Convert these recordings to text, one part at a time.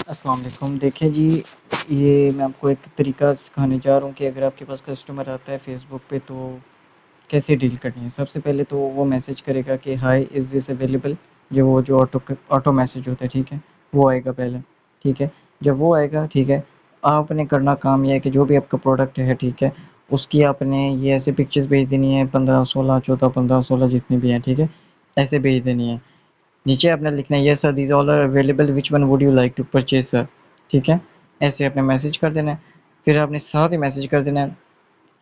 अस्सलाम वालेकुम। देखिए जी, ये मैं आपको एक तरीका सिखाने जा रहा हूँ कि अगर आपके पास कस्टमर आता है फ़ेसबुक पे तो कैसे डील करनी है। सबसे पहले तो वो मैसेज करेगा कि हाय इज़ दिस अवेलेबल, जो ऑटो मैसेज होता है, ठीक है? वो आएगा पहले, ठीक है? जब वो आएगा, ठीक है, आपने करना काम ये है कि जो भी आपका प्रोडक्ट है, ठीक है? उसकी आपने ये ऐसे पिक्चर्स भेज देनी है, 15, 16, 14, 15, 16 जितनी भी हैं, ठीक है? ऐसे भेज देनी है। नीचे आपने लिखना है yes sir these all are available which one would you like to purchase sir, ठीक है? ऐसे आपने मैसेज कर देना है। फिर आपने साथ ही मैसेज कर देना है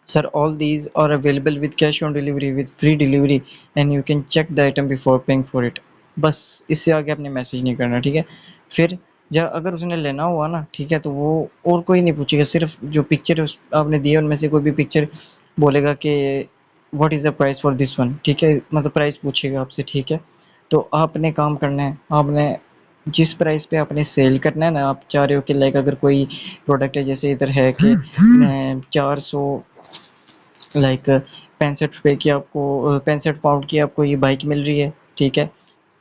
sir all these are available with cash on delivery with free delivery and you can check the item before paying for it. बस इससे आगे आपने मैसेज नहीं करना, ठीक है? फिर जब अगर उसने लेना हुआ ना, ठीक है, तो वो और कोई नहीं पूछेगा, सिर्फ जो पिक्चर आपने दिए उनमें से कोई भी पिक्चर बोलेगा कि what is the price for this one, ठीक है? मतलब प्राइस पूछेगा आपसे, ठीक है? तो आपने काम करना है, आपने जिस प्राइस पे आपने सेल करना है ना, आप चाह रहे हो कि लाइक अगर कोई प्रोडक्ट है, जैसे इधर है कि 400 लाइक 65 रुपए की आपको 65 पाउंड की आपको ये बाइक मिल रही है, ठीक है?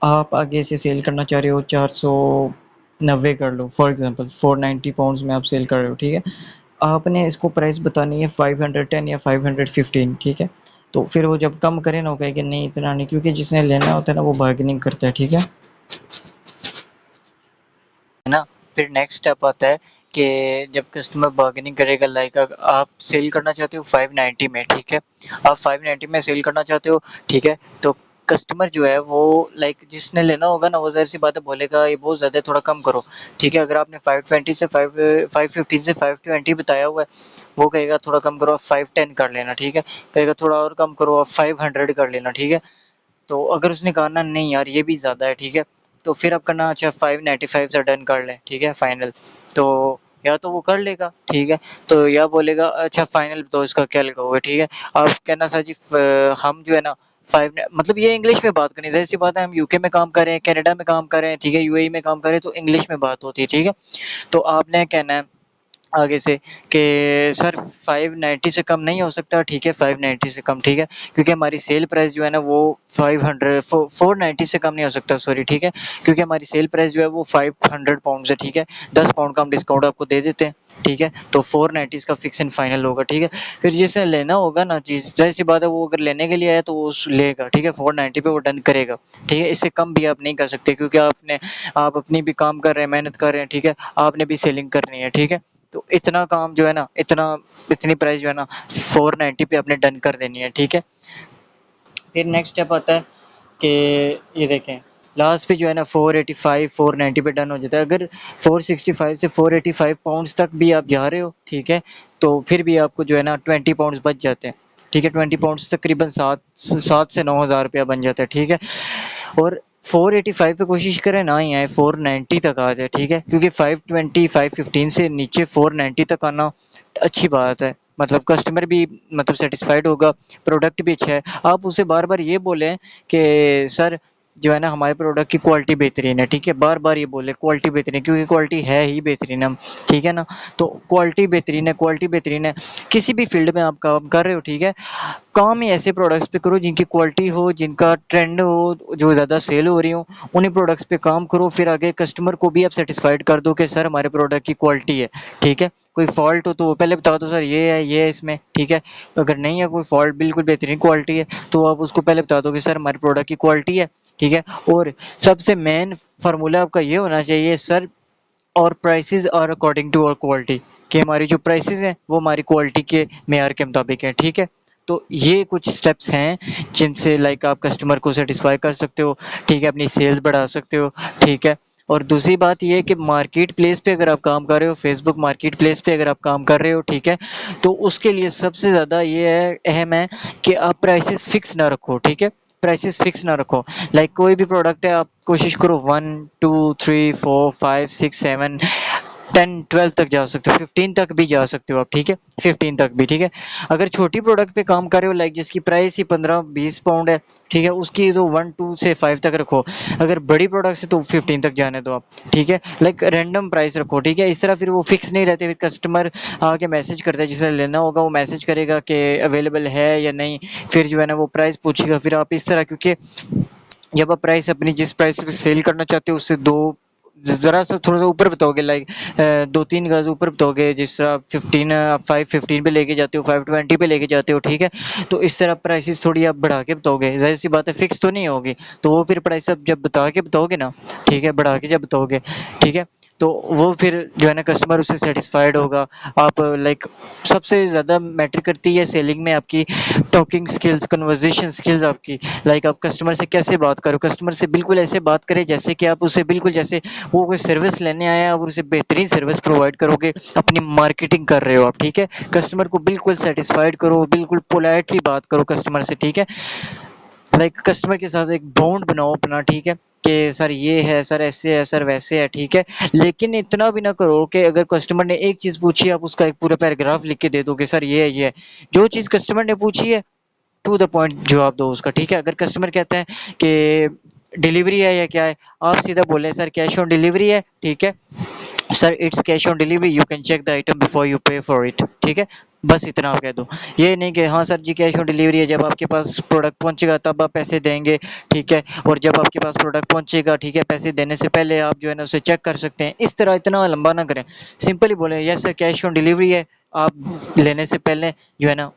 आप आगे से सेल करना चाह रहे हो 490 कर लो, फॉर एग्जांपल 490 पाउंड्स में आप सेल कर रहे हो, ठीक है? आपने इसको प्राइस बतानी है 510 या 515, ठीक है? तो फिर वो जब कम करे ना, वो कहे कि नहीं इतना नहीं, क्योंकि जिसने लेना होता है ना वो बार्गेनिंग करता है, ठीक है? है ना? फिर नेक्स्ट स्टेप आता है कि जब कस्टमर बार्गेनिंग करेगा, लाइक आप सेल करना चाहते हो 590 में, ठीक है? आप 590 में सेल करना चाहते हो, ठीक है? तो कस्टमर जो है वो लाइक जिसने लेना होगा ना, वो ज़ाहिर सी बात है बोलेगा ये बहुत ज़्यादा है, थोड़ा कम करो, ठीक है? अगर आपने 520 से 515 से 520 बताया हुआ है, वो कहेगा थोड़ा कम करो, आप 510 कर लेना, ठीक है? कहेगा थोड़ा और कम करो, आप 500 कर लेना, ठीक है? तो अगर उसने कहा ना नहीं यार ये भी ज़्यादा है, ठीक है? तो फिर आप करना अच्छा 595 से डन कर लें, ठीक है? फाइनल। तो या तो वो कर लेगा, ठीक है? तो या बोलेगा अच्छा फाइनल तो इसका क्या लगाओगे, ठीक है? आप कहना सर जी हम जो है ना 5 मतलब ये इंग्लिश में बात करनी, ज़ाहिर-सी बात है हम यूके में काम कर रहे हैं, कनाडा में काम कर रहे हैं, ठीक है? यूएई में काम कर रहे हैं तो इंग्लिश में बात होती है, ठीक है? तो आपने कहना है आगे से कि सर 590 से कम नहीं हो सकता, ठीक है? 590 से कम, ठीक है? क्योंकि हमारी सेल प्राइस जो है ना वो 500 490 से कम नहीं हो सकता, सॉरी, ठीक है? क्योंकि हमारी सेल प्राइस जो है वो 500 पाउंड्स है, ठीक है? 10 पाउंड का हम डिस्काउंट आपको दे देते हैं, ठीक है? तो 490 इसका फिक्स एंड फाइनल होगा, ठीक है? फिर जिसने लेना होगा ना चीज़, ज़ाहिर-सी बात है वो अगर लेने के लिए आया तो वो उस लेगा, ठीक है? 490 पे वो डन करेगा, ठीक है? इससे कम भी आप नहीं कर सकते क्योंकि आप अपनी भी काम कर रहे हैं, मेहनत कर रहे हैं, ठीक है? आपने भी सेलिंग करनी है, ठीक है? तो इतना काम जो है ना, इतनी प्राइस जो है ना 490 पे आपने डन कर देनी है, ठीक है? फिर नेक्स्ट स्टेप आता है कि ये देखें लास्ट पे जो है ना 485 490 पे डन हो जाता है। अगर 465 से 485 पाउंड्स तक भी आप जा रहे हो, ठीक है? तो फिर भी आपको जो है ना 20 पाउंड्स बच जाते हैं, ठीक है? 20 पाउंड्स तकरीबन 7 से 9,000 रुपया बन जाता है, ठीक है? और 485 पे कोशिश करें ना ही आए, 490 तक आ जाए, ठीक है? क्योंकि 520 515 से नीचे 490 तक आना अच्छी बात है, मतलब कस्टमर भी मतलब सेटिस्फाइड होगा, प्रोडक्ट भी अच्छा है। आप उसे बार बार ये बोलें कि सर जो है ना हमारे प्रोडक्ट की क्वालिटी बेहतरीन है, ठीक है? बार बार ये बोले क्वालिटी बेहतरीन है, क्योंकि क्वालिटी है ही बेहतरीन हम, ठीक है ना? तो क्वालिटी बेहतरीन है, क्वालिटी बेहतरीन है। किसी भी फील्ड में आप काम कर रहे हो, ठीक है? काम ही ऐसे प्रोडक्ट्स पे करो जिनकी क्वालिटी हो, जिनका ट्रेंड हो, जो ज़्यादा सेल हो रही हो, उन्हीं प्रोडक्ट्स पे काम करो। फिर आगे कस्टमर को भी आप सेटिस्फाइड कर दो कि सर हमारे प्रोडक्ट की क्वालिटी है, ठीक है? कोई फॉल्ट हो तो वो पहले बता दो, सर ये है इसमें, ठीक है? अगर नहीं है कोई फॉल्ट, बिल्कुल बेहतरीन क्वालिटी है, तो आप उसको पहले बता दो कि सर हमारे प्रोडक्ट की क्वालिटी है, ठीक है? और सबसे मेन फार्मूला आपका ये होना चाहिए सर, और prices are according to our quality, कि हमारी जो प्राइसेस हैं वो हमारी क्वालिटी के मेयार के मुताबिक हैं, ठीक है? तो ये कुछ स्टेप्स हैं जिनसे लाइक आप कस्टमर को सेटिस्फाई कर सकते हो, ठीक है? अपनी सेल्स बढ़ा सकते हो, ठीक है? और दूसरी बात ये है कि मार्केट प्लेस पे अगर आप काम कर रहे हो, फेसबुक मार्केट प्लेस पे अगर आप काम कर रहे हो, ठीक है? तो उसके लिए सबसे ज़्यादा ये है, अहम है कि आप प्राइसेस फिक्स ना रखो, ठीक है? प्राइसेस फिक्स ना रखो। लाइक कोई भी प्रोडक्ट है आप कोशिश करो 1 2 3 4 5 6 7 10 12 तक जा सकते हो, 15 तक भी जा सकते हो आप, ठीक है? 15 तक भी, ठीक है? अगर छोटी प्रोडक्ट पे काम कर रहे हो लाइक जिसकी प्राइस ही 15-20 पाउंड है, ठीक है? उसकी तो 1 2 से 5 तक रखो। अगर बड़ी प्रोडक्ट है तो 15 तक जाने दो आप, ठीक है? लाइक रैंडम प्राइस रखो, ठीक है? इस तरह फिर वो फिक्स नहीं रहते, फिर कस्टमर आके मैसेज करता है, जिसे लेना होगा वो मैसेज करेगा कि अवेलेबल है या नहीं, फिर जो है ना वो प्राइस पूछेगा, फिर आप इस तरह, क्योंकि जब आप प्राइस अपनी जिस प्राइस पे सेल करना चाहते हो उससे 2 ज़रा सा थोड़ा सा ऊपर बताओगे, लाइक 2-3 गज ऊपर बताओगे, जिस तरह 515 पे लेके जाते हो, 520 पे लेके जाते हो, ठीक है। तो इस तरह प्राइसेस थोड़ी आप बढ़ा के बताओगे, जाहिर सी बात है फिक्स तो नहीं होगी। तो वो फिर प्राइस आप जब बता के बताओगे ना, ठीक है, बढ़ा के जब बताओगे, ठीक है, तो वो फिर जो है ना कस्टमर उससे सेटिस्फाइड होगा। आप लाइक सबसे ज़्यादा मैटर करती है सेलिंग में आपकी टॉकिंग स्किल्स, कन्वर्सेशन स्किल्स आपकी। लाइक आप कस्टमर से कैसे बात करो, कस्टमर से बिल्कुल ऐसे बात करें जैसे कि आप उसे बिल्कुल जैसे वो कोई सर्विस लेने आया है, आप उसे बेहतरीन सर्विस प्रोवाइड करोगे, अपनी मार्केटिंग कर रहे हो आप, ठीक है। कस्टमर को बिल्कुल सेटिस्फाइड करो, बिल्कुल पोलाइटली बात करो कस्टमर से, ठीक है। लाइक कस्टमर के साथ एक बॉन्ड बनाओ अपना, ठीक है, कि सर ये है, सर ऐसे है, सर वैसे है, ठीक है। लेकिन इतना भी ना करो कि अगर कस्टमर ने एक चीज़ पूछी आप उसका एक पूरा पैराग्राफ लिख के दे दो कि सर ये है, ये है। जो चीज़ कस्टमर ने पूछी है टू द पॉइंट जवाब दो उसका, ठीक है। अगर कस्टमर कहता है कि डिलीवरी है या क्या है, आप सीधा बोले सर कैश ऑन डिलीवरी है, ठीक है, sir it's cash on delivery, you can check the item before you pay for it, ठीक है। बस इतना आप कह दो। ये नहीं कि हाँ sir ji cash on delivery है, जब आपके पास प्रोडक्ट पहुंचेगा तब आप पैसे देंगे, ठीक है, और जब आपके पास प्रोडक्ट पहुंचेगा, ठीक है, पैसे देने से पहले आप जो है ना उसे चेक कर सकते हैं। इस तरह इतना लंबा ना करें, सिंपली बोले yes sir cash on delivery है, आप लेने से पहले जो है ना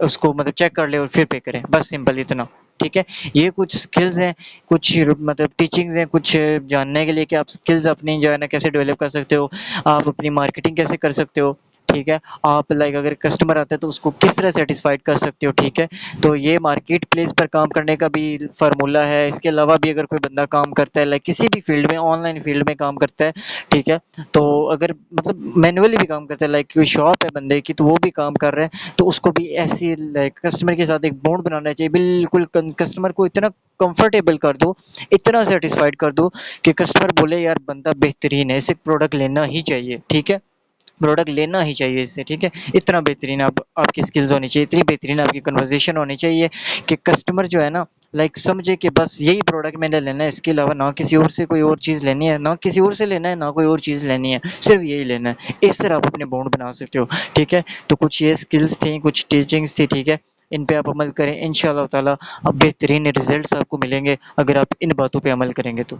उसको मतलब चेक कर ले और फिर पे करें, बस सिंपल इतना, ठीक है। ये कुछ स्किल्स हैं, कुछ मतलब टीचिंग्स हैं, कुछ जानने के लिए कि आप स्किल्स अपनी जो है ना कैसे डेवलप कर सकते हो, आप अपनी मार्केटिंग कैसे कर सकते हो, ठीक है। आप लाइक अगर कस्टमर आता है तो उसको किस तरह सेटिस्फाइड कर सकते हो, ठीक है। तो ये मार्केट प्लेस पर काम करने का भी फार्मूला है। इसके अलावा भी अगर कोई बंदा काम करता है लाइक किसी भी फील्ड में, ऑनलाइन फील्ड में काम करता है, ठीक है, तो अगर मतलब मैनुअली भी काम करता है, लाइक कोई शॉप है बंदे की तो वो भी काम कर रहे हैं, तो उसको भी ऐसी लाइक कस्टमर के साथ एक बॉन्ड बनाना चाहिए। बिल्कुल कस्टमर को इतना कंफर्टेबल कर दो, इतना सेटिस्फाइड कर दो कि कस्टमर बोले यार बंदा बेहतरीन है, इसे प्रोडक्ट लेना ही चाहिए, ठीक है, प्रोडक्ट लेना ही चाहिए इससे, ठीक है। इतना बेहतरीन आप आपकी स्किल्स होनी चाहिए, इतनी बेहतरीन आपकी कन्वर्सेशन होनी चाहिए कि कस्टमर जो है ना लाइक समझे कि बस यही प्रोडक्ट मैंने लेना है, इसके अलावा ना किसी और से कोई और चीज़ लेनी है, ना किसी और से लेना है, ना कोई और चीज़ लेनी है, सिर्फ यही लेना है। इस तरह आप अपने बॉन्ड बना सकते हो, ठीक है। तो कुछ ये स्किल्स थी, कुछ टीचिंग्स थी, ठीक है। इन पे आप अमल करें, इंशाल्लाह ताला अब बेहतरीन रिजल्ट्स आपको मिलेंगे अगर आप इन बातों पे अमल करेंगे तो।